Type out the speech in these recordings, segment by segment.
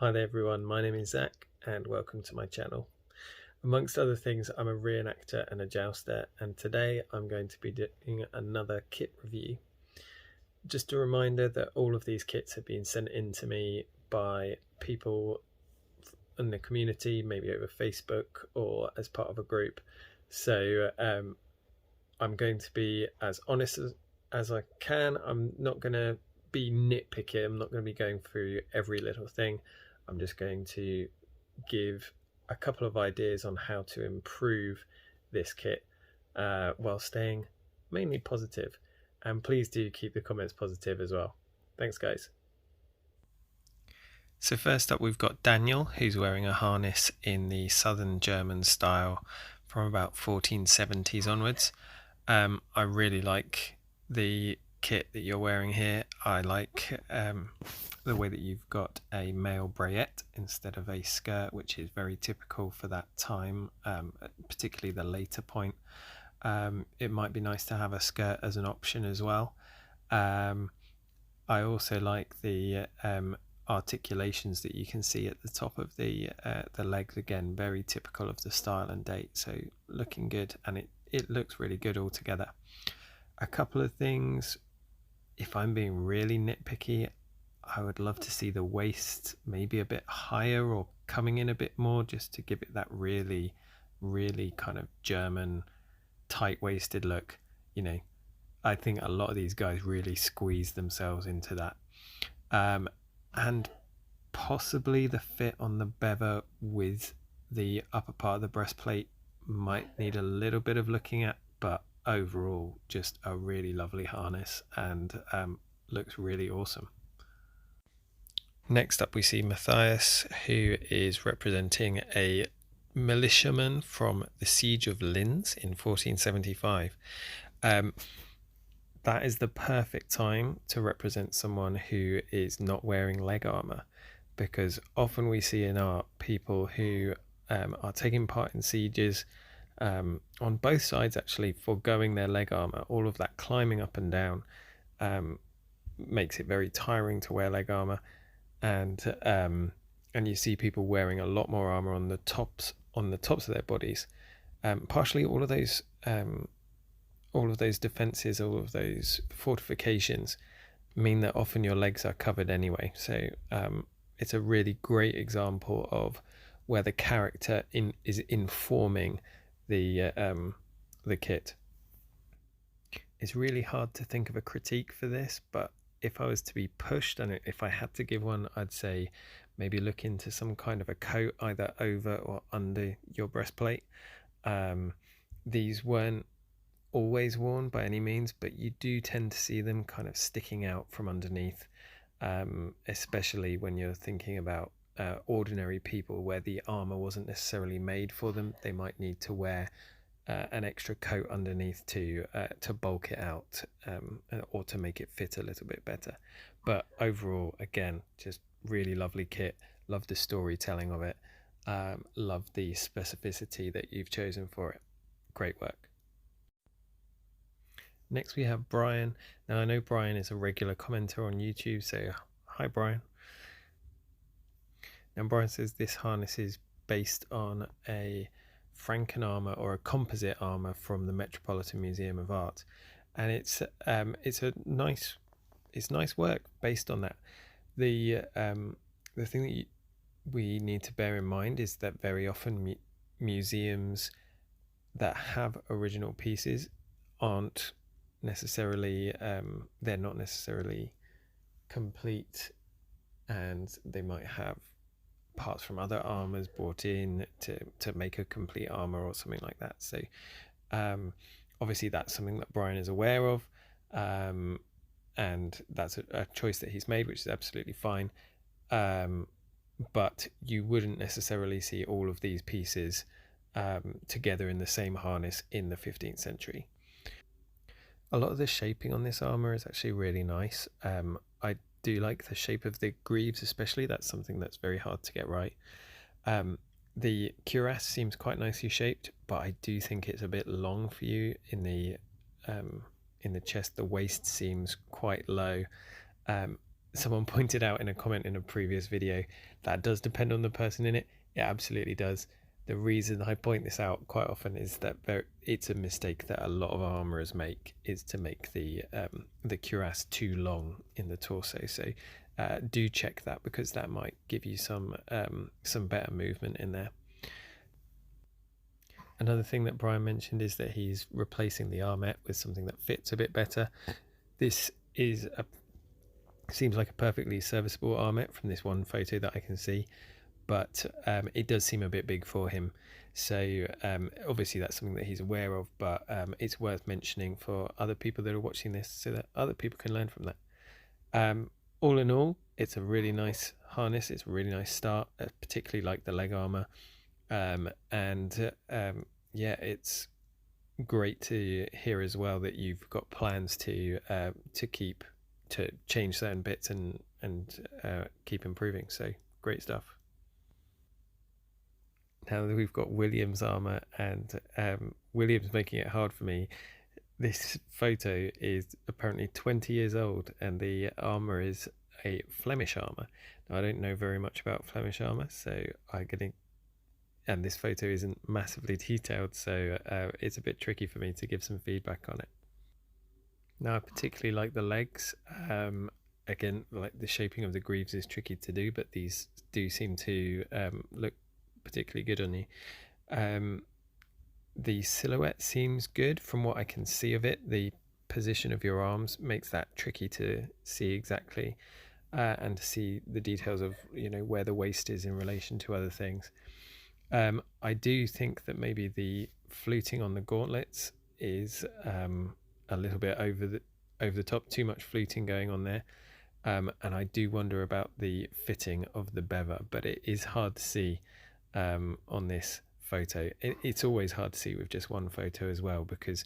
Hi there everyone, my name is Zach and welcome to my channel. Amongst other things, I'm a reenactor and a jouster, and today I'm going to be doing another kit review. Just a reminder that all of these kits have been sent in to me by people in the community, maybe over Facebook or as part of a group. So I'm going to be as honest as I can. I'm not going to be nitpicky. I'm not going to be going through every little thing. I'm just going to give a couple of ideas on how to improve this kit while staying mainly positive. And please do keep the comments positive as well. Thanks, guys. So first up, we've got Daniel, who's wearing a harness in the Southern German style from about 1470s onwards. I really like the kit that you're wearing here. I like the way that you've got a male brayette instead of a skirt, which is very typical for that time, particularly the later point. It might be nice to have a skirt as an option as well. I also like the articulations that you can see at the top of the legs, again very typical of the style and date, so looking good, and it looks really good altogether. A couple of things, if I'm being really nitpicky, I would love to see the waist maybe a bit higher or coming in a bit more, just to give it that really kind of German tight-waisted look. You know, I think a lot of these guys really squeeze themselves into that. And possibly the fit on the bever with the upper part of the breastplate might need a little bit of looking at, but overall just a really lovely harness and looks really awesome. Next up we see Matthias, who is representing a militiaman from the siege of Linz in 1475. That is the perfect time to represent someone who is not wearing leg armor, because often we see in art people who are taking part in sieges on both sides, actually foregoing their leg armor. All of that climbing up and down makes it very tiring to wear leg armor, and you see people wearing a lot more armor on the tops of their bodies. Partially all of those defenses, all of those fortifications mean that often your legs are covered anyway. So it's a really great example of where the character is informing the kit. It's really hard to think of a critique for this, but if I was to be pushed, and if I had to give one, I'd say maybe look into some kind of a coat either over or under your breastplate. These weren't always worn by any means, but you do tend to see them kind of sticking out from underneath, especially when you're thinking about ordinary people where the armor wasn't necessarily made for them. They might need to wear an extra coat underneath to bulk it out, or to make it fit a little bit better. But overall, again, just really lovely kit. Love the storytelling of it. Love the specificity that you've chosen for it. Great work. Next we have Brian. Now I know Brian is a regular commenter on YouTube, so hi Brian. Now Brian says this harness is based on a Franken armor, or a composite armor, from the Metropolitan Museum of Art, and it's nice work based on that. The thing that we need to bear in mind is that very often museums that have original pieces aren't necessarily they're not necessarily complete, and they might have parts from other armors brought in to make a complete armor or something like that. So obviously that's something that Brian is aware of, and that's a choice that he's made, which is absolutely fine. But you wouldn't necessarily see all of these pieces together in the same harness in the 15th century. A lot of the shaping on this armor is actually really nice. I do like the shape of the greaves, especially. That's something that's very hard to get right. The cuirass seems quite nicely shaped, but I do think it's a bit long for you in the chest. The waist seems quite low. someone pointed out in a comment in a previous video, that does depend on the person in it. It absolutely does. The reason I point this out quite often is that it's a mistake that a lot of armourers make, is to make the cuirass too long in the torso. So do check that, because that might give you some better movement in there. Another thing that Brian mentioned is that he's replacing the armlet with something that fits a bit better. This seems like a perfectly serviceable armlet from this one photo that I can see, but it does seem a bit big for him. So obviously that's something that he's aware of, but it's worth mentioning for other people that are watching this, so that other people can learn from that. All in all, it's a really nice harness. It's a really nice start, particularly like the leg armor. Yeah, it's great to hear as well that you've got plans to change certain bits and keep improving. So great stuff. Now that we've got William's armor, and William's making it hard for me. This photo is apparently 20 years old, and the armor is a Flemish armor. Now, I don't know very much about Flemish armor, so and this photo isn't massively detailed, so it's a bit tricky for me to give some feedback on it. Now, I particularly like the legs. Again, like the shaping of the greaves is tricky to do, but these do seem to look particularly good on you. The silhouette seems good from what I can see of it. The position of your arms makes that tricky to see exactly, and to see the details of where the waist is in relation to other things. I do think that maybe the fluting on the gauntlets is a little bit over the top, too much fluting going on there. And I do wonder about the fitting of the bever, but it is hard to see on this photo. It's always hard to see with just one photo as well, because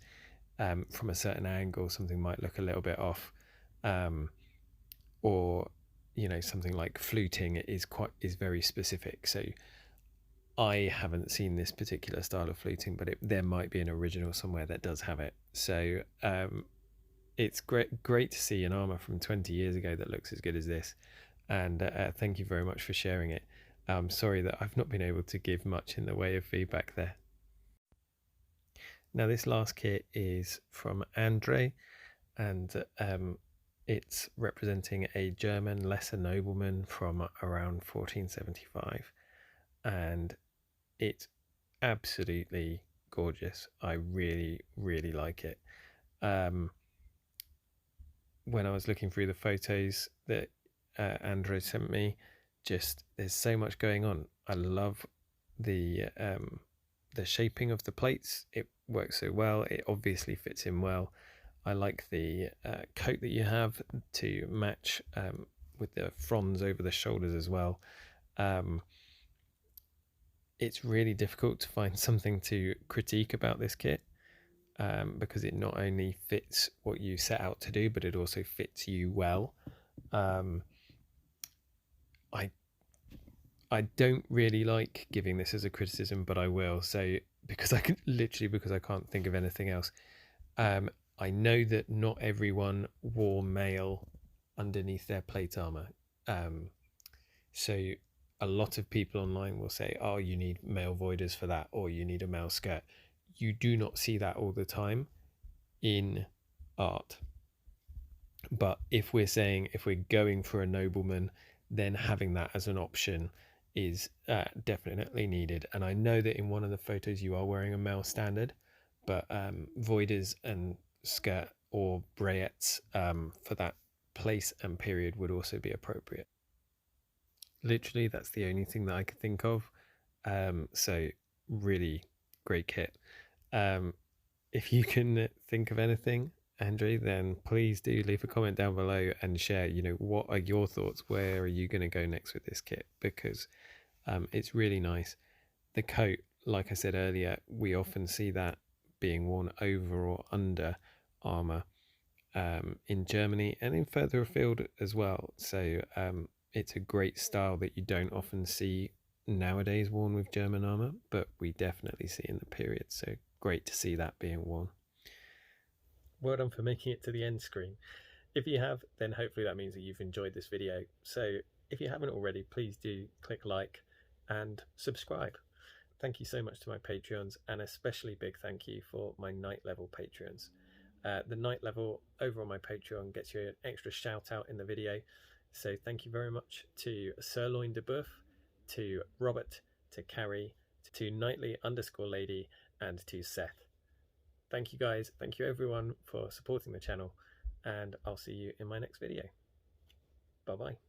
from a certain angle something might look a little bit off, or something like fluting is very specific. So I haven't seen this particular style of fluting, but there might be an original somewhere that does have it. So it's great to see an armor from 20 years ago that looks as good as this, and thank you very much for sharing it. I'm sorry that I've not been able to give much in the way of feedback there. Now, this last kit is from Andre, and it's representing a German lesser nobleman from around 1475, and it's absolutely gorgeous. I really, really like it. When I was looking through the photos that Andre sent me, there's so much going on. I love the shaping of the plates. It works so well. It obviously fits in well. I like the coat that you have to match with the fronds over the shoulders as well. It's really difficult to find something to critique about this kit, because it not only fits what you set out to do, but it also fits you well. I don't really like giving this as a criticism, but I will. So because I can't think of anything else. I know that not everyone wore mail underneath their plate armor. So a lot of people online will say, oh, you need mail voiders for that, or you need a mail skirt. You do not see that all the time in art. But if we're going for a nobleman, then having that as an option is definitely needed. And I know that in one of the photos you are wearing a mail standard, but voiders and skirt or brayettes for that place and period would also be appropriate. Literally, that's the only thing that I could think of. So really great kit. If you can think of anything, Andre, then please do leave a comment down below and share, what are your thoughts? Where are you going to go next with this kit? Because it's really nice. The coat, like I said earlier, we often see that being worn over or under armor in Germany and in further afield as well. So it's a great style that you don't often see nowadays worn with German armor, but we definitely see in the period. So great to see that being worn. Well done for making it to the end screen. If you have, then hopefully that means that you've enjoyed this video. So if you haven't already, please do click like and subscribe. Thank you so much to my Patreons, and especially big thank you for my night level Patreons. The night level over on my Patreon gets you an extra shout out in the video. So thank you very much to Sirloin de Boeuf, to Robert, to Carrie, to Nightly_lady, and to Seth. Thank you guys. Thank you everyone for supporting the channel, and I'll see you in my next video. Bye bye.